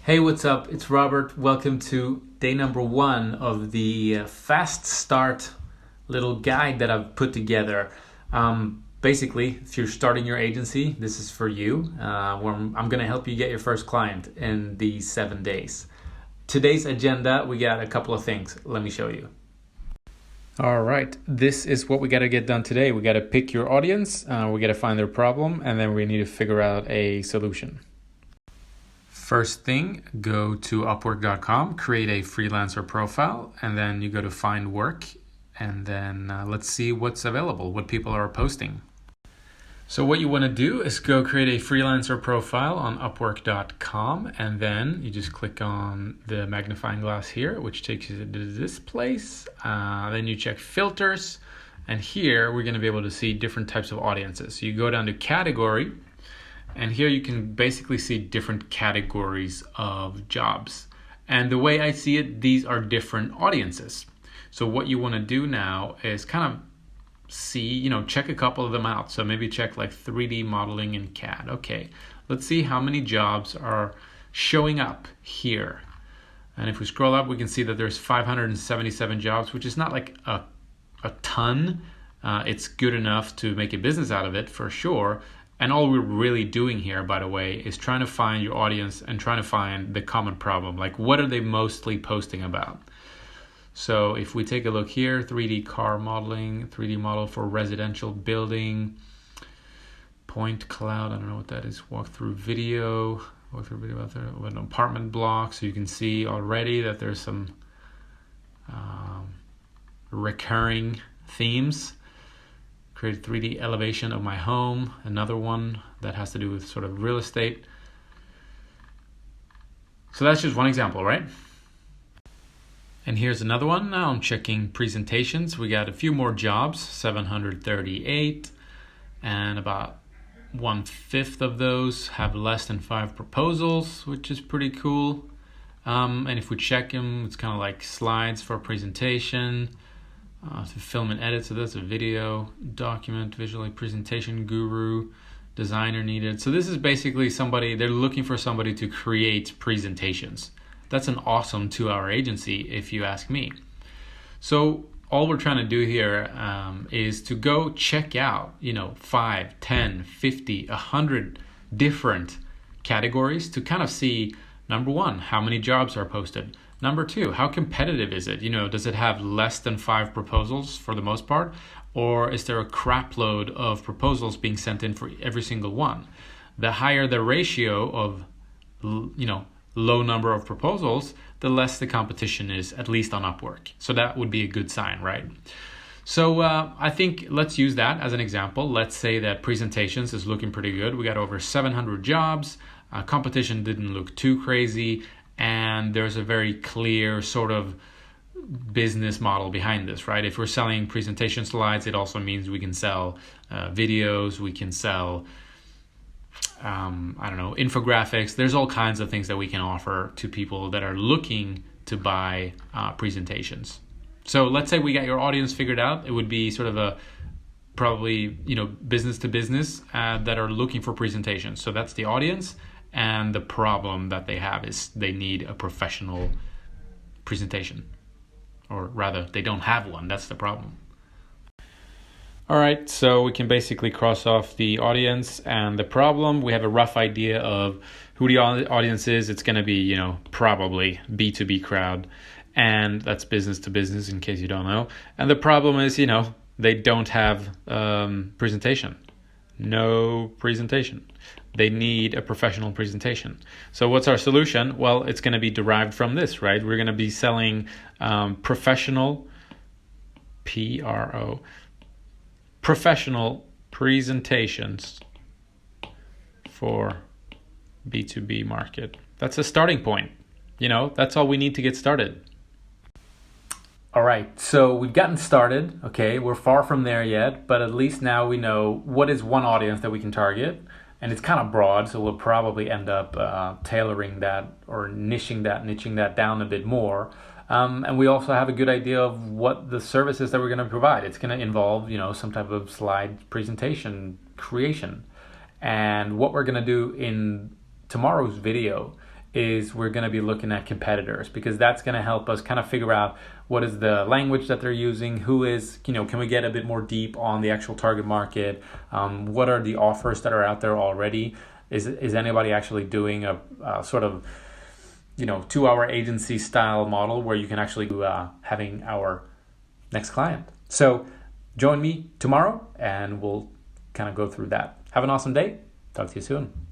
Hey, what's up? It's Robert. Welcome to day number 1 of the fast start little guide that I've put together. Basically, if you're starting your agency, this is for you. Where I'm going to help you get your first client in these 7 days. Today's agenda, we got a couple of things. Let me show you. All right, this is what we got to get done today. We got to pick your audience, we got to find their problem, and then we need to figure out a solution. First thing, go to Upwork.com, create a freelancer profile, and then you go to find work, and then let's see what's available, what people are posting. So what you want to do is go create a freelancer profile on Upwork.com, and then you just click on the magnifying glass here, which takes you to this place. Then you check filters, and here we're going to be able to see different types of audiences. So you go down to category, and here you can basically see different categories of jobs. And the way I see it, these are different audiences. So what you want to do now is kind of see, check a couple of them out. So maybe check like 3D modeling in CAD. Okay, let's see how many jobs are showing up here. And if we scroll up, we can see that there's 577 jobs, which is not like a ton. It's good enough to make a business out of it for sure. And all we're really doing here, by the way, is trying to find your audience and trying to find the common problem. Like, what are they mostly posting about? So if we take a look here, 3D car modeling, 3D model for residential building, point cloud, I don't know what that is, walkthrough video out there, an apartment block. So you can see already that there's some recurring themes. Create 3D elevation of my home, another one that has to do with sort of real estate. So that's just one example, right? And here's another one. Now I'm checking presentations. We got a few more jobs, 738, and about 1/5 of those have less than 5 proposals, which is pretty cool. And if we check them, it's kind of like slides for a presentation. To film and edit, so that's a video, document, visually presentation guru, designer needed. So this is basically somebody, they're looking for somebody to create presentations. That's an awesome 2-hour agency if you ask me. So all we're trying to do here is to go check out, 5, 10, 50, 100 different categories to kind of see, number one, how many jobs are posted. Number 2, how competitive is it? Does it have less than 5 proposals for the most part? Or is there a crap load of proposals being sent in for every single one? The higher the ratio of, low number of proposals, the less the competition is, at least on Upwork. So that would be a good sign, right? So I think let's use that as an example. Let's say that presentations is looking pretty good. We got over 700 jobs. Competition didn't look too crazy. And there's a very clear sort of business model behind this, right? If we're selling presentation slides, it also means we can sell videos, we can sell, infographics. There's all kinds of things that we can offer to people that are looking to buy presentations. So let's say we got your audience figured out. It would be sort of a probably, business to business that are looking for presentations. So that's the audience. And the problem that they have is they need a professional presentation. Or rather, they don't have one. That's the problem. All right, so we can basically cross off the audience and the problem. We have a rough idea of who the audience is. It's going to be, probably B2B crowd. And that's business to business, in case you don't know. And the problem is, they don't have presentation. No presentation. They need a professional presentation. So what's our solution? Well, it's going to be derived from this, right? We're going to be selling professional presentations for B2B market. That's a starting point. That's all we need to get started. All right, so we've gotten started. Okay, we're far from there yet, but at least now we know what is one audience that we can target. And it's kind of broad, so we'll probably end up tailoring that or niching that down a bit more. And we also have a good idea of what the services that we're going to provide. It's going to involve, some type of slide presentation creation. And what we're going to do in tomorrow's video is we're going to be looking at competitors, because that's going to help us kind of figure out what is the language that they're using, who is, can we get a bit more deep on the actual target market, what are the offers that are out there already, is anybody actually doing a sort of 2-hour agency style model where you can actually do having our next client. So join me tomorrow and we'll kind of go through that. Have an awesome day. Talk to you soon.